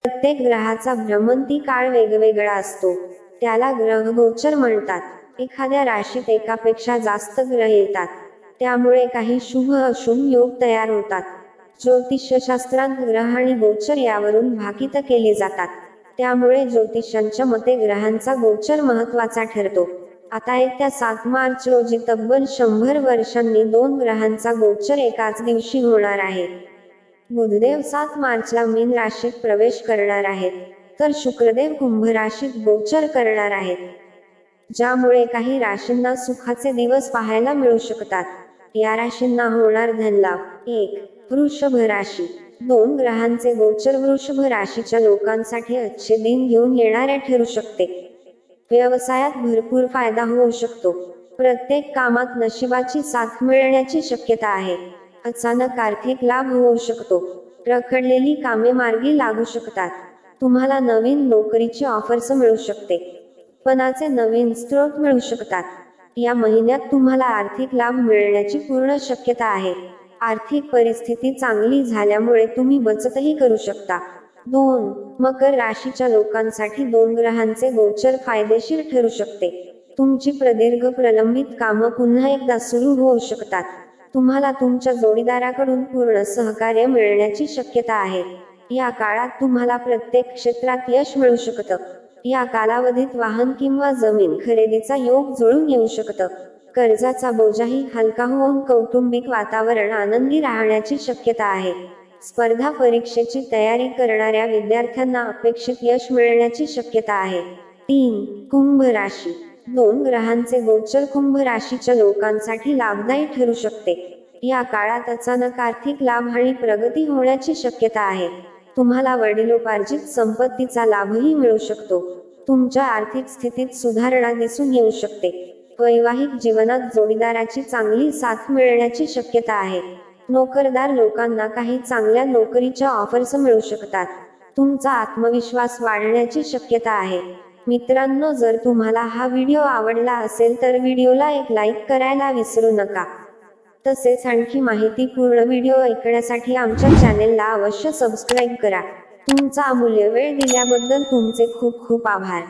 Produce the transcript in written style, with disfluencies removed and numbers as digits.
प्रत्येक ग्रहाचा भ्रमंती काळ वेगवेगळा असतो, त्याला ग्रहगोचर म्हणतात। एखाद्या राशीत एकापेक्षा जास्त ग्रह येतात, त्यामुळे काही शुभ अशुभ योग तयार होतात। ज्योतिषशास्त्रात ग्रह आणि गोचर यावरून भाकित केली जातात, त्यामुळे ज्योतिषांच्या मते ग्रहांचा गोचर महत्त्वाचा ठरतो। आता येत्या 7 मार्च रोजी तब्बल 100 वर्षांनी 2 ग्रहांचा गोचर एकाच दिवशी होणार आहे। बुधदेव 7 मार्चला मीन राशीत प्रवेश करणार आहेत, तर शुक्रदेव कुंभ राशीत गोचर करणार आहेत, ज्यामुळे काही राशींना सुखाचे दिवस पाहायला मिळू शकतात। या राशींना होणार धनलाभ। 1. वृषभ राशी। 2 ग्रहांचे गोचर वृषभ राशीच्या लोकांसाठी अच्छे दिन घेऊन येणारे ठरू शकते। व्यवसायात भरपूर फायदा होऊ शकतो। प्रत्येक कामात नशिबाची साथ मिळण्याची शक्यता आहे। अचानक आर्थिक लाभ होऊ शकतो। रखडलेली कामे मार्गी लागू शकतात। तुम्हाला नवीन नोकरीची ऑफर्स मिळू शकते। उत्पन्नाचे नवीन स्रोत मिळू शकतात। या महिन्यात तुम्हाला आर्थिक लाभ मिळण्याची पूर्ण शक्यता आहे। आर्थिक परिस्थिती चांगली झाल्यामुळे तुम्ही बचतही करू शकता। 2. मकर राशीच्या लोकांसाठी 2 ग्रहांचे गोचर फायदेशीर ठरू शकते। तुमची प्रदीर्घ प्रलंबित कामं पुन्हा एकदा सुरू होऊ शकतात। तुम्हाला तुमच्या जोडीदाराकडून पूर्ण सहकार्य मिळण्याची शक्यता आहे। या काळात तुम्हाला प्रत्येक क्षेत्रात यश मिळू शकतं। या कालावधीत वाहन किंवा जमीन खरेदीचा योग जुळून येऊ शकतं। कर्जाचा बोजाही हलका होऊन कौटुंबिक वातावरण आनंदी राहण्याची शक्यता आहे। स्पर्धा परीक्षेची तयारी करणाऱ्या विद्यार्थ्यांना अपेक्षित यश मिळण्याची शक्यता आहे। 3. कुंभ राशी। 2 ग्रहांचे गोचर कुंभ राशीच्या लोकांसाठी लाभदायी ठरू शकते। या काळात अचानक आर्थिक लाभ आणि प्रगती होण्याची शक्यता आहे। तुम्हाला वडिलोपार्जित संपत्तीचा लाभही मिळू शकतो। तुमच्या आर्थिक स्थितीत सुधारणा दिसून येऊ शकते। वैवाहिक जीवनात जोडीदाराची चांगली साथ मिळण्याची शक्यता आहे। नोकरदार लोकांना काही चांगल्या नोकरीच्या ऑफर्स मिळू शकतात। तुमचा आत्मविश्वास वाढण्याची शक्यता आहे। मित्रांनो, जर तुम्हाला हा व्हिडिओ आवडला असेल तर व्हिडिओला एक लाईक करायला विसरू नका। तसेच आणखी माहितीपूर्ण व्हिडिओ ऐकण्यासाठी आमच्या चॅनेलला अवश्य सबस्क्राईब करा। तुमचा अमूल्य वेळ दिल्याबद्दल तुमचे खूप खूप आभार।